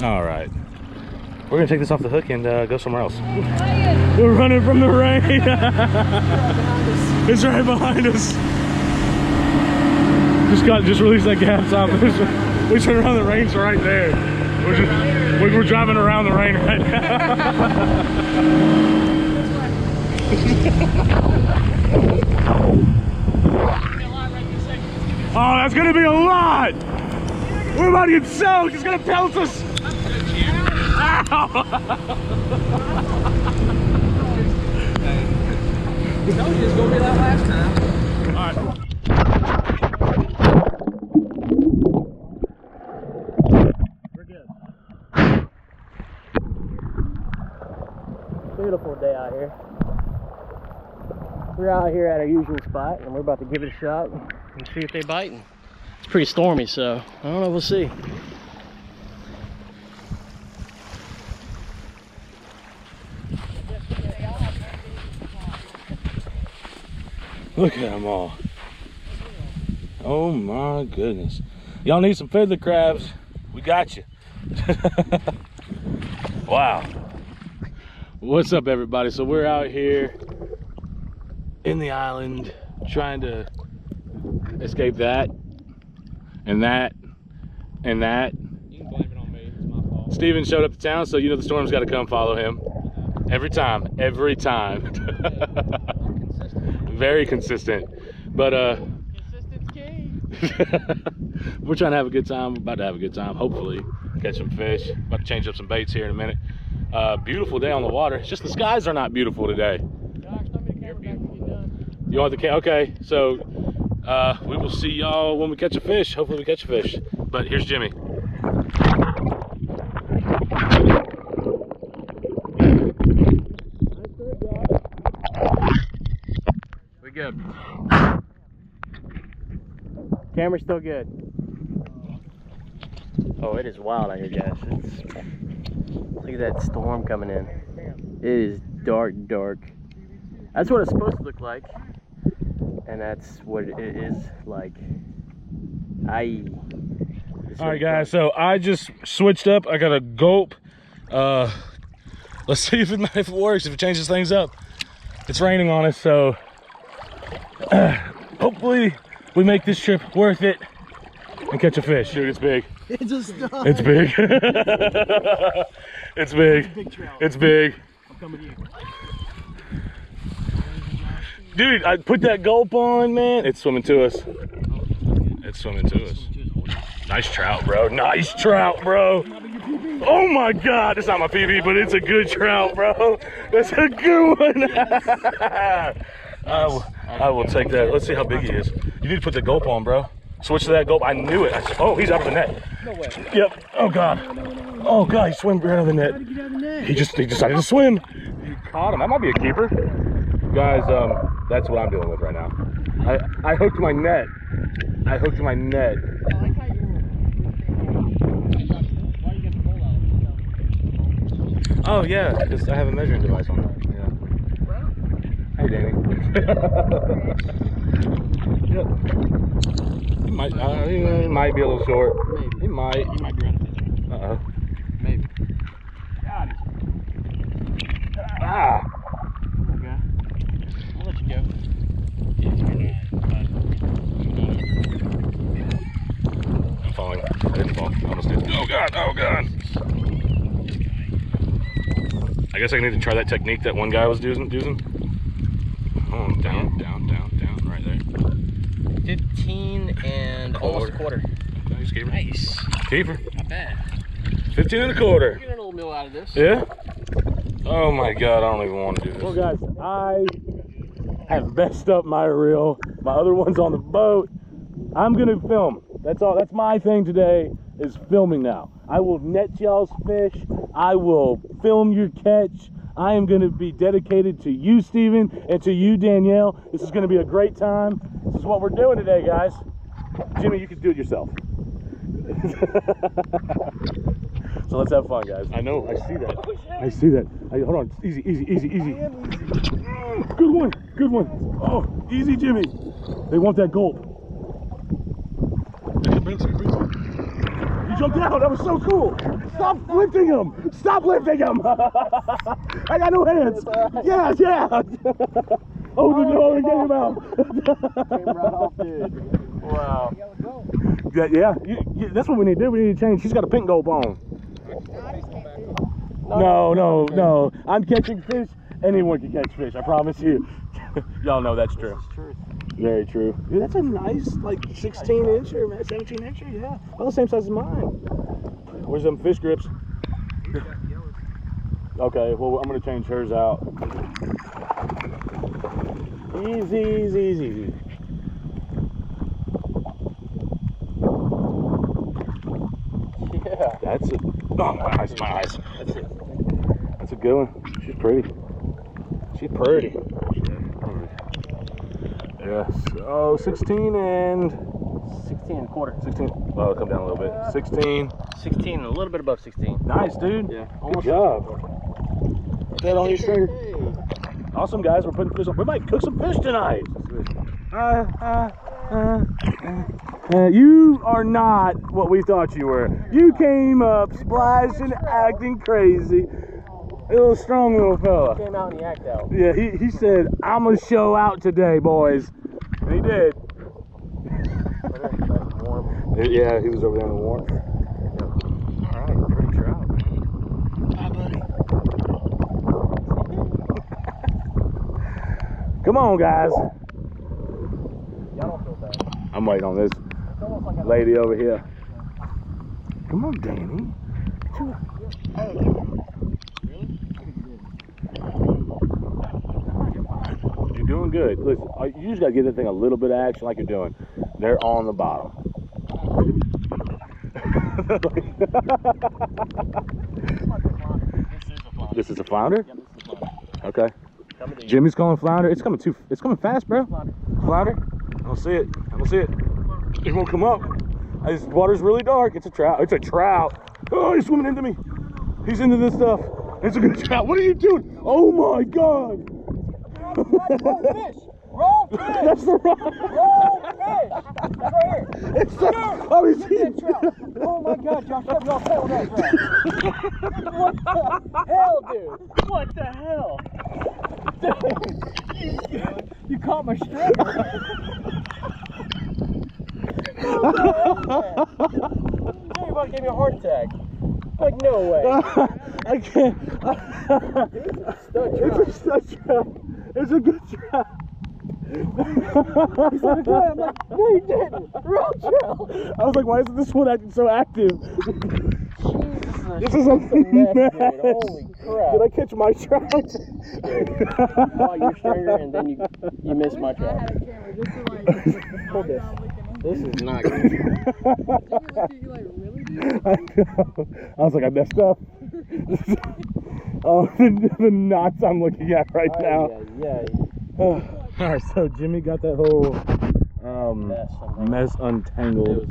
All right. We're gonna take this off the hook and go somewhere else. We're running from the rain. It's right behind us. Just released that gas off. We turn around, the rain's right there. We're driving around the rain right now. Oh, that's gonna be a lot. We're about to get soaked. It's gonna pelt us. Ow! I told you it's gonna be that last time. All right. We're good. Beautiful day out here. We're out here at our usual spot and we're about to give it a shot and see if they bite. It's pretty stormy, so I don't know, we'll see. Look at them all. Oh my goodness. Y'all need some fiddler crabs? We got you. Wow. What's up, everybody? So we're out here in the island trying to escape that and that and that. You can blame it on me, it's my fault. Steven showed up to town, so you know the storm's got to come follow him. Every time. Very consistent. But Consistent's key. we're trying to have a good time. We're about to have a good time, hopefully. Catch some fish. About to change up some baits here in a minute. Beautiful day on the water. It's just the skies are not beautiful today. You want the camera? Okay, so we will see y'all when we catch a fish. Hopefully we catch a fish. But here's Jimmy. We good. Camera's still good. Oh, it is wild out here, guys. Look at that storm coming in. It is dark. That's what it's supposed to look like. And that's what it is like. All right, guys, so I just switched up. I got a gulp. Let's see if it works, if it changes things up. It's raining on us, so hopefully we make this trip worth it and catch a fish. Dude, it's big. It's a stop. It's big. It's big. Big trout. It's big. I'm coming to you. Dude, I put that gulp on, man. It's swimming to us. It's swimming to us. Nice trout, bro. Nice trout, bro. Oh my God, it's not my PB, but it's a good trout, bro. That's a good one. I will take that. Let's see how big he is. You need to put the gulp on, bro. Switch to that gulp. I knew it. Oh, he's out of the net. No way. Yep. Oh God. Oh God, he swam right out of the net. How did he get out of the net? He decided to swim. You caught him. That might be a keeper. Guys, that's what I'm dealing with right now. I hooked my net. I hooked my net. I like how you're... Why you got the pole out? Oh yeah, because I have a measuring device on there. Yeah. Well, Hey, Danny. Yep. He might be a little short. maybe. He might. You might be right. Uh-oh. Maybe. Got it. Ah. Okay. I'll let you go. I'm falling. I didn't fall. I almost did. Oh God. Oh God. I guess I need to try that technique that one guy was using. Oh, down, right there. 15 and almost a quarter. Nice keeper. Nice. Keeper. Not bad. 15 and a quarter. We're getting a little meal out of this. Yeah? Oh my God, I don't even want to do this. Well guys, I have messed up my reel. My other one's on the boat. I'm gonna film. That's all. That's my thing today, is filming now. I will net y'all's fish. I will film your catch. I am gonna be dedicated to you, Steven, and to you, Danielle. This is gonna be a great time. This is what we're doing today, guys. Jimmy, you can do it yourself. So let's have fun, guys. I know, I see that. I see that. Hold on, easy. Good one. Oh, easy, Jimmy. They want that gulp. Bring some. You jumped out. That was so cool. Stop lifting him. Stop lifting him. I got no hands. Yes, yeah. Oh, no, get him out. Came right off, dude. Wow. Yeah. That's what we need to do. We need to change. She's got a pink gulp on. No. I'm catching fish. Anyone can catch fish. I promise you. Y'all know that's true. Very true. Dude, that's a nice, like, 16-incher, man. 17-incher, yeah. About the same size as mine. Where's them fish grips? Okay, well, I'm going to change hers out. Easy. Yeah. That's it. Oh, my eyes. That's it. That's a good one. She's pretty. Yes. Oh, 16 and... 16 and a quarter. 16. Oh, come down a little bit. 16. 16, a little bit above 16. Nice, dude. Yeah. Good job. Put that on your stringer. Awesome, guys. We're putting fish on. We might cook some fish tonight. You are not what we thought you were. You came up splashing, acting crazy. A little strong little fella. Came out and he acted out. Yeah, he said, I'm going to show out today, boys. And he did. Yeah, he was over there in the warmth. Alright, pretty trout, man. Hi, buddy. Come on, guys. Y'all don't feel bad. I'm waiting on this lady over here. Come on, Danny. You're doing good. Listen, you just got to give that thing a little bit of action like you're doing. They're on the bottom. This is a flounder? Yeah, this is a flounder. Okay. Jimmy's calling flounder. It's coming fast, bro. Flounder? I don't see it. It won't come up. This water's really dark. It's a trout. Oh, he's swimming into me. He's into this stuff. It's a good trout. What are you doing? Oh my God. Roll fish! Roll fish! That's the rock. Roll fish! That's right here. It's the, oh, he's That trout. Oh my God, Josh, y'all tailed that trout. What the hell, dude? What the hell? Dude, you caught my stringer. You about gave me a heart attack. Like, no way. I can't. It's a stud trout. It's a good trout. He's like, I'm like, no, you didn't. Real trout. I was like, why isn't this one acting so active? This is a mess, dude. Holy crap. Did I catch my trout? Caught your stringer and then you missed my trout. I had a camera just to like, Hold this. This is not good. Did you look at you like, really, dude? I know. I was like, I messed up. Oh, the knots I'm looking at right now. Yeah. All right, so Jimmy got that whole mess untangled.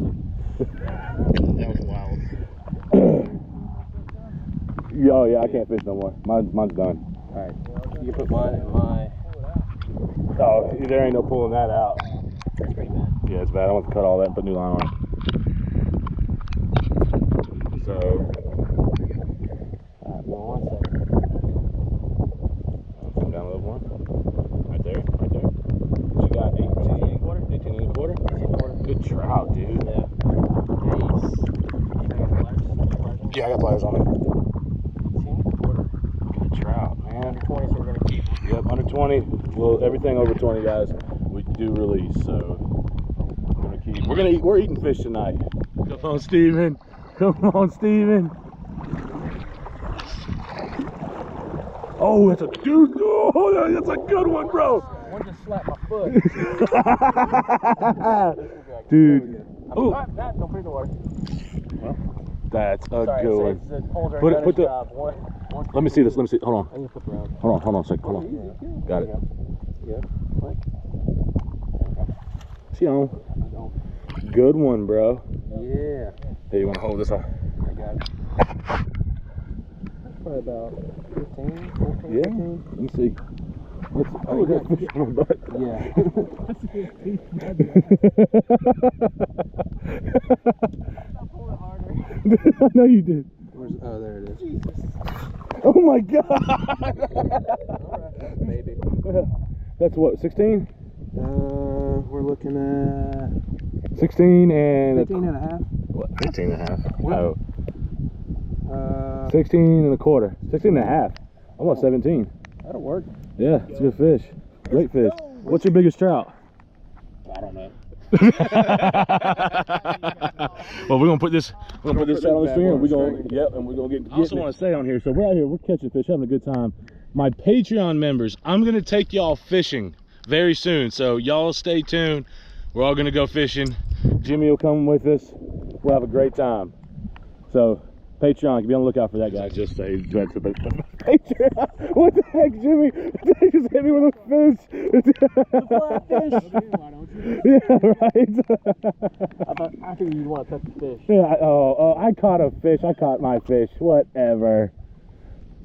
That was wild. Oh yeah, I can't fish no more. Mine's done. All right, you can put mine in my. Oh, there ain't no pulling that out. That's pretty bad. Yeah, it's bad. I want to cut all that and put new line on. So. All right, well, 1 second. Come down a little more. Right there. What you got? 18 and a quarter? 18 and a quarter? 18 and a quarter. Good trout, dude. Yeah. Nice. Yeah, I got pliers on it. 18 and a quarter. Good trout, man. Under 20, so we're going to keep. Yep, under 20. Well, everything over 20, guys, we do release. So we're eating fish tonight. Come on, Steven. Oh, that's a dude. Oh, that's a good one, bro. One just slapped my foot. Dude. Oh, Don't put it in the water. well, that's a Sorry, good one. the poles are Put done the- its job. One. Let me see this. Hold on. I need to flip around. Hold on a second. Hold on. Got it. Yeah. Like. See on. Good one, bro. Yeah. Hey, you want to hold this up? I got it. Probably about 15, 14, Yeah. 15. Let me see. Oh, we got fish on my butt. Yeah. I know you did. Oh, there it is. Oh my god! Alright, maybe. That's what, 16? We're looking at 16 and 15 and a half. What? 15 and a half? What? Oh. 16 and a quarter. 16 and a half. Almost 17. That'll work. Yeah, it's a good fish. Great fish. What's your biggest trout? I don't know. Well, we're gonna put this trout on the string, and we're gonna string. yep, and we're gonna get. I also want to say on here, so we're out here, we're catching fish, having a good time. My Patreon members, I'm gonna take y'all fishing very soon, so y'all stay tuned. We're all gonna go fishing. Jimmy will come with us. We'll have a great time. So Patreon, be on the lookout for that, guys. Just say Patreon. What the heck, Jimmy? They just hit me with a fish. Yeah, right. I figured you'd want to touch the fish. Yeah. Oh, I caught a fish. I caught my fish. Whatever.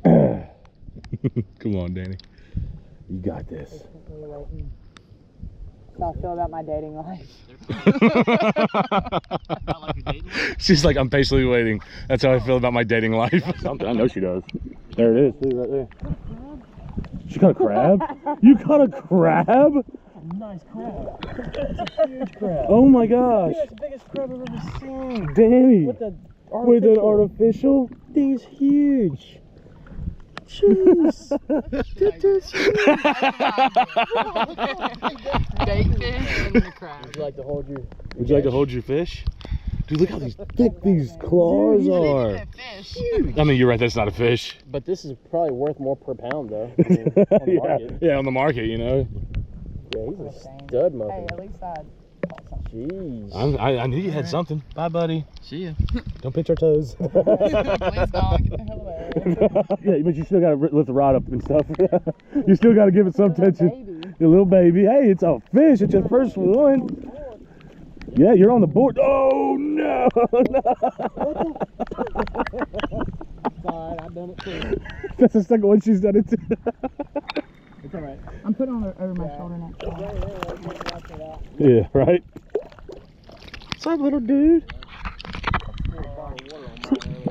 Come on, Danny. You got this. How I feel about my dating life. She's like, I'm patiently waiting. That's how I feel about my dating life. Something. I know she does. There it is. See, right there. She caught a crab? You caught a crab? A nice crab. It's a huge crab. Oh my gosh. It's the biggest crab I've ever seen. Danny. With an artificial? Thing's huge. Jeez. Bait fish and the crab. Would you like to hold your Would you like to hold your fish? Dude, look how thick these claws are. Fish. I mean, you're right, that's not a fish. But this is probably worth more per pound, though. I mean, on the market. Yeah, on the market, you know. Yeah, he's a stud muffin. Hey, at least I caught something. Jeez. I knew you had something. Bye, buddy. See ya. Don't pinch our toes. Please don't. Get the hell away. Yeah, but you still gotta lift the rod up and stuff. You still gotta give it some attention. Baby. Your little baby. Hey, it's a fish. It's your first one. Yeah, you're on the board. Oh no! Fine, I've done it too. That's the second one she's done it too. It's alright. I'm putting on over my shoulder next time. Yeah, right? What's up, little dude?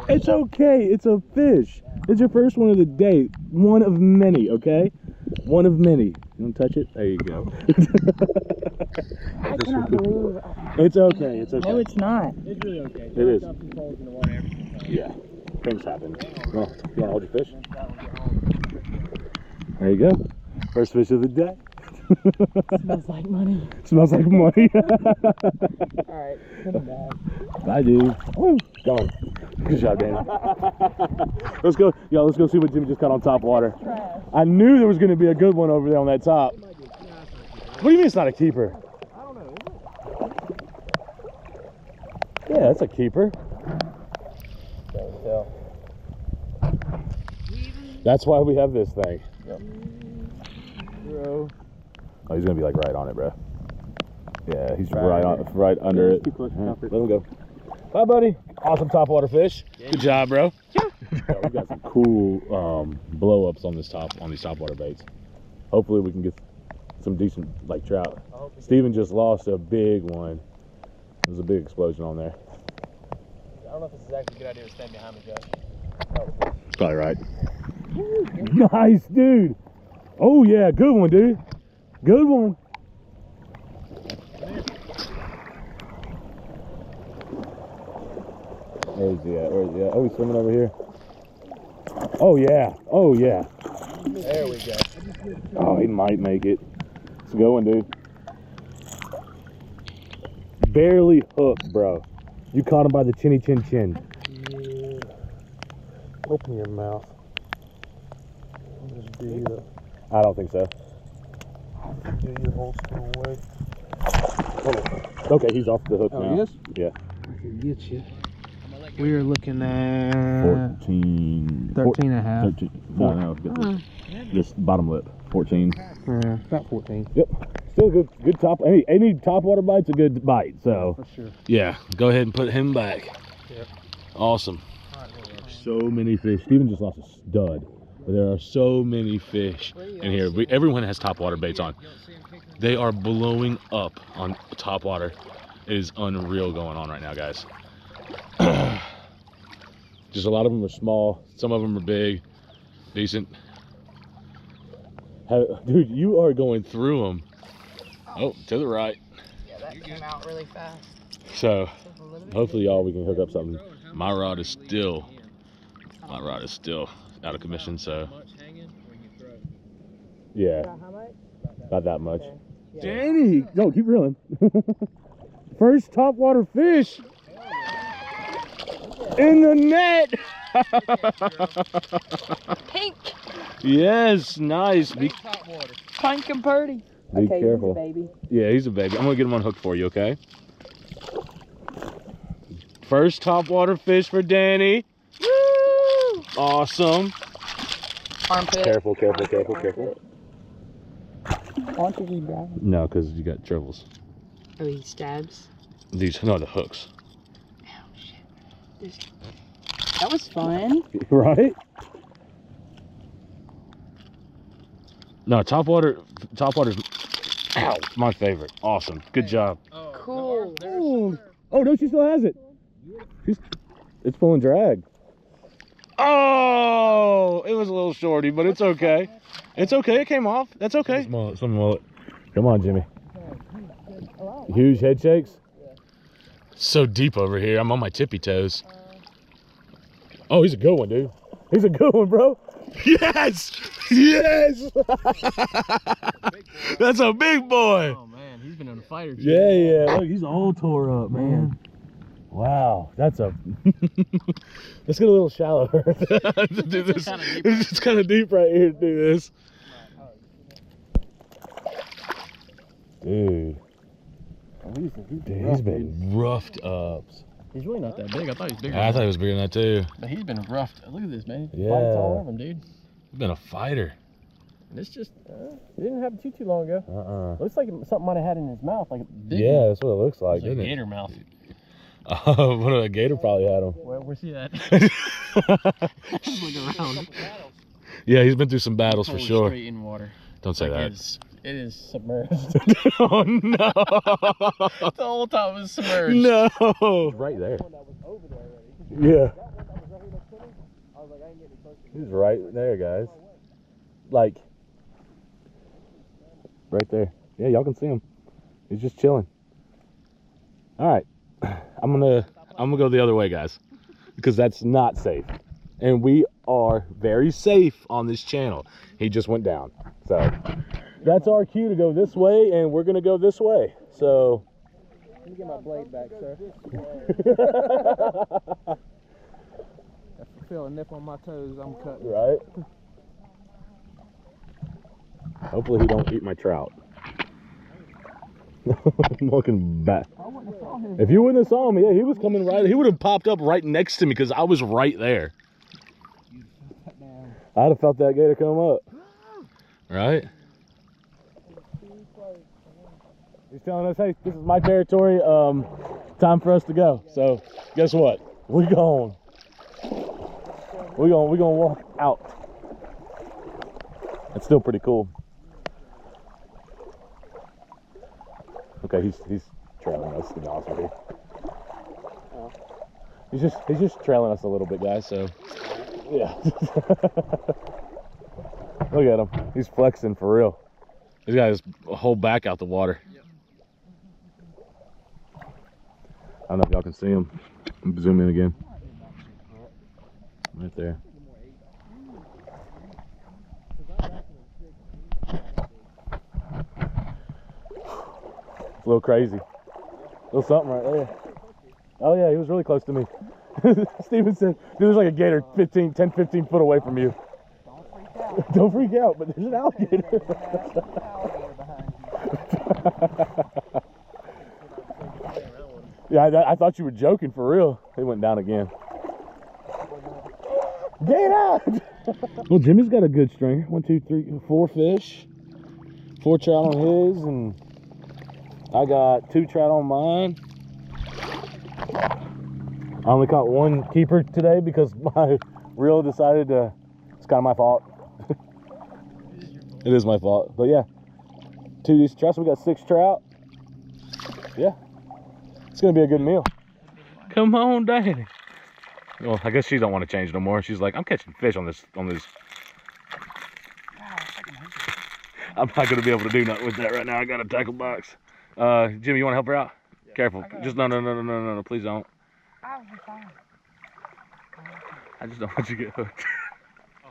It's okay. It's a fish. It's your first one of the day. One of many, okay? One of many. You want to touch it? There you go. I cannot believe. It's okay. It's okay. No, it's not. It's really okay. It is. Dump some poles in the water every time. Yeah. Things happen. You want to hold your fish? There you go. First fish of the day. Smells like money. Smells like money. Alright, come back. Bye, dude. Woo. Go on. Good job, Danny. Let's go. Yo, let's go see what Jimmy just caught on Topwater. I knew there was going to be a good one over there on that top. What do you mean it's not a keeper? I don't know, is Yeah, that's a keeper. Can't tell. That's why we have this thing. Yep. Bro. Oh, he's going to be like right on it, bro. Yeah, he's right under it. Keep pushing. Let him go. Bye, buddy. Awesome topwater fish. Good job, bro. We got some cool blow-ups on these topwater baits. Hopefully we can get some decent like trout. Steven just lost a big one. There was a big explosion on there. I don't know if this is actually a good idea to stand behind me, Josh. Probably right. Nice, dude. Oh yeah, good one, dude. Good one. Where's he at? Where's he at? Oh, he's swimming over here. Oh yeah. Oh yeah. There we go. Oh, he might make it. It's a good one, dude. Barely hooked, bro. You caught him by the chinny chin chin. Yeah. Open your mouth. Just do you I don't think so. the whole school way. Okay, he's off the hook Oh, now. he is? Yeah. I can get you. We are looking at 14. 13 and a half. 13. No, this bottom lip. 14. Yeah, about 14. Yep. Still good top. Any topwater bite's a good bite. So For sure. yeah, go ahead and put him back. Yep. Awesome. So many fish. Steven just lost a stud. But there are so many fish in here. Everyone has topwater baits on. They are blowing up on topwater. It is unreal going on right now, guys. Just a lot of them are small. Some of them are big, decent. Dude, you are going through them. Oh, to the right. Yeah, that came out really fast. So, hopefully, y'all, we can hook up something. My rod is still out of commission, so. Yeah, about that much. Danny, no, keep reeling. First topwater fish in the net. Pink. Yes, nice. Be Pink and purdy. careful. He's a baby. Yeah, he's a baby. I'm gonna get him unhooked for you, okay? First topwater fish for Danny. Woo! Awesome. Armpit. Careful. Why don't you just grab him? No, because you got trevels. Oh, he stabs. These, no, the hooks. Oh, shit. That was fun. Right? No, topwater's, ow, my favorite. Awesome. Good job. Cool. Oh, no, she still has it. It's pulling drag. Oh, it was a little shorty, but it's okay. It's okay. It came off. That's okay. Some mullet. Come on, Jimmy. Huge head shakes. So deep over here. I'm on my tippy toes. Oh, he's a good one, dude. He's a good one, bro. Yes! Yes! That's a big boy. Oh man, he's been on a fighter. Yeah. Look, he's all tore up, man. Wow, that's a. Let's get a little shallower. Do this. It's kind of deep right here to do this. Dude. He's been roughed up. He's really not that big. I thought he was bigger. I thought he was bigger than that too. But he's been roughed. Look at this, man. Yeah. Bites all over him, dude. He's been a fighter. And it's just, he didn't have it too long ago. Looks like something might have had in his mouth, like a big Yeah, that's what it looks like, like doesn't it? gator mouth. One of the gator probably had him. Where's he at? Just looking around. Yeah, he's been through some battles for Totally sure. Straight in water. Don't say that. It is submerged. Oh no! The whole time it was submerged. No! Right there. Yeah. He's right there, guys. Like, right there. Yeah, y'all can see him. He's just chilling. All right, I'm gonna go the other way, guys, because that's not safe, and we are very safe on this channel. He just went down, so that's our cue to go this way, and we're gonna go this way. So. Let me get my blade back, sir. If I feel a nip on my toes, I'm cutting. Right. Hopefully he don't eat my trout. I'm looking back. If you wouldn't have saw him, yeah, he was coming right. He would have popped up right next to me because I was right there. I'd have felt that gator come up. Right? He's telling us, hey, this is my territory. Time for us to go. So guess what? We're gonna walk out. It's still pretty cool. Okay, he's trailing us, to be honest with you. He's just trailing us a little bit, guys, so yeah. Look at him. He's flexing for real. He's got his whole back out the water. I don't know if y'all can see him. Zoom in again. Right there. It's a little crazy. A little something right there. Oh yeah, he was really close to me. Steven said, dude, there's like a gator 10, 15 foot away from you. Don't freak out, but there's an alligator. Yeah, I thought you were joking for real. He went down again. Get out! Well, Jimmy's got a good stringer. 1, 2, 3, 4 fish. 4 trout on his, and I got 2 trout on mine. I only caught 1 keeper today because my reel decided to, it's kind of my fault. It is my fault, but yeah. 2 decent trouts, we got 6 trout. Yeah. It's gonna be a good meal. Come on, Daddy. Well, I guess she don't want to change no more. She's like, I'm catching fish on this. I'm not gonna be able to do nothing with that right now. I got a tackle box. Jimmy, you want to help her out? Yeah. Careful. Just no, please don't. Oh, you're fine. I just don't want you to get hooked.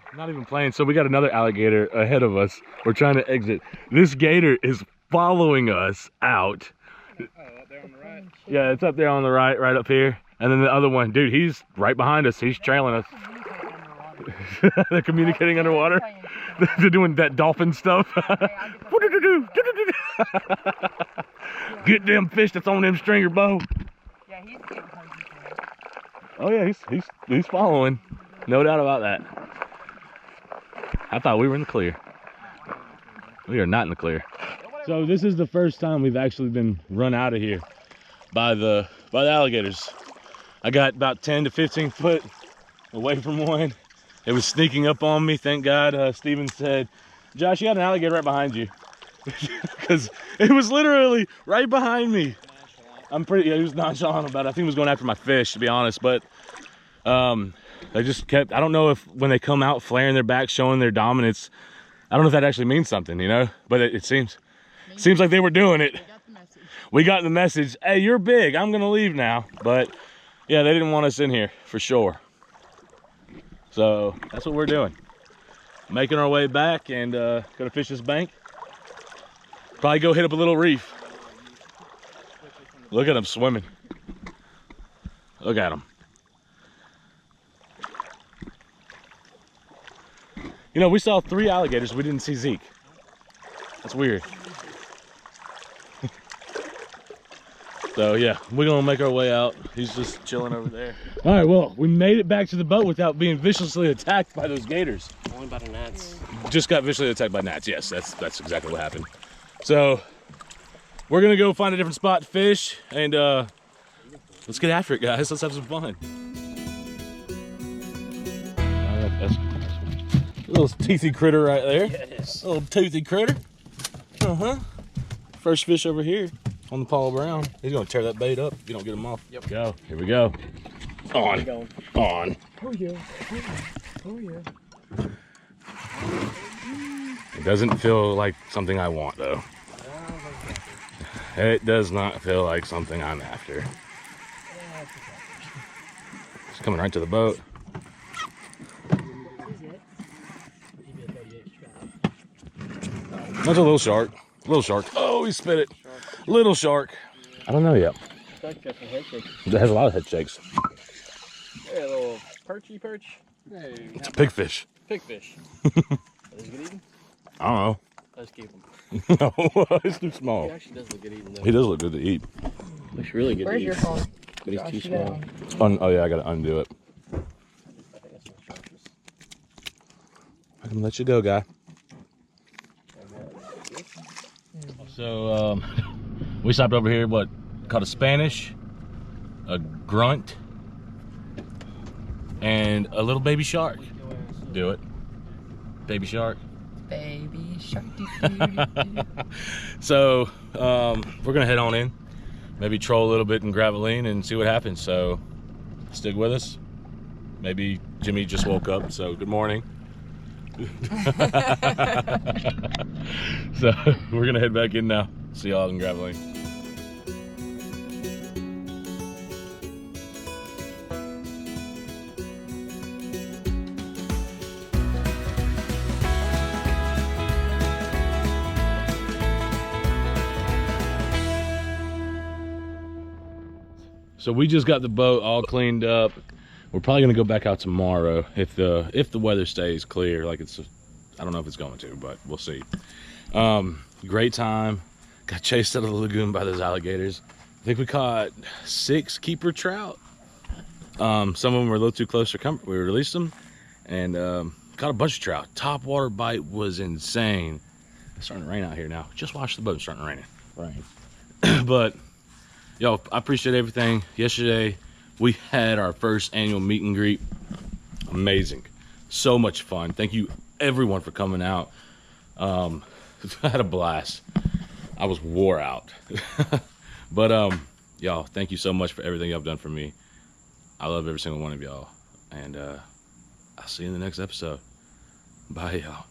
I'm not even playing. So we got another alligator ahead of us. We're trying to exit. This gator is following us out. Oh, up there on the right? Yeah, it's up there on the right up here. And then the other one, dude, he's right behind us. He's trailing us. They're communicating underwater. They're doing that dolphin stuff. Get them fish that's on them stringer, Bo. Yeah, he's getting close. Oh yeah, he's following. No doubt about that. I thought we were in the clear. We are not in the clear. So this is the first time we've actually been run out of here by the alligators. I got about 10 to 15 foot away from one. It was sneaking up on me. Thank God Steven said, Josh, you got an alligator right behind you. Because it was literally right behind me. Yeah, he was nonchalant about it. I think he was going after my fish, to be honest. But they just kept, I don't know if when they come out flaring their back, showing their dominance, I don't know if that actually means something, you know? But it seems like they were doing it. We got the message, hey, you're big, I'm gonna leave now. But yeah, they didn't want us in here for sure. So that's what we're doing. Making our way back and gonna fish this bank. Probably go hit up a little reef. Look at them swimming. Look at them. You know, we saw 3 alligators, we didn't see Zeke. That's weird. So yeah, we're gonna make our way out. He's just chilling over there. All right, well, we made it back to the boat without being viciously attacked by those gators. Only by the gnats. Just got viciously attacked by gnats, yes, that's exactly what happened. So, we're gonna go find a different spot to fish, and let's get after it, guys. Let's have some fun. That's a little teethy critter right there. Yes. A little toothy critter. First fish over here on the Paul Brown. He's gonna tear that bait up if you don't get him off. Yep. Go. Here we go. On. On. Oh yeah. Oh yeah. It doesn't feel like something I want though. It does not feel like something I'm after. It's coming right to the boat. That's a little shark. Little shark. Oh, he spit it. Little shark. I don't know yet. It has a lot of head shakes. Hey, a little perchy perch. Hey. It's a pigfish. Pigfish. Are those good eating? I don't know. Let's keep him. No, it's too small. He actually does look good eating though. He does look good to eat. Looks really good Where's to your eat. phone? But he's too small. Oh yeah, I gotta undo it. I'm gonna let you go, guy. So we stopped over here. What? Caught a Spanish, a grunt, and a little baby shark. Do it, baby shark. Baby shark. So we're gonna head on in, maybe troll a little bit in Graveline and see what happens. So stick with us. Maybe Jimmy just woke up, so good morning. So we're gonna head back in now. See y'all in Graveline. So we just got the boat all cleaned up. We're probably gonna go back out tomorrow if the weather stays clear. Like I don't know if it's going to, but we'll see. Great time. Got chased out of the lagoon by those alligators. I think we caught 6 keeper trout. Some of them were a little too close for comfort. We released them and caught a bunch of trout. Topwater bite was insane. It's starting to rain out here now. Just watched the boat starting to rain. But yo, I appreciate everything. Yesterday we had our first annual meet and greet. Amazing, so much fun. Thank you everyone for coming out. I had a blast. I was wore out. But y'all, thank you so much for everything y'all have done for me. I love every single one of y'all. And I'll see you in the next episode. Bye, y'all.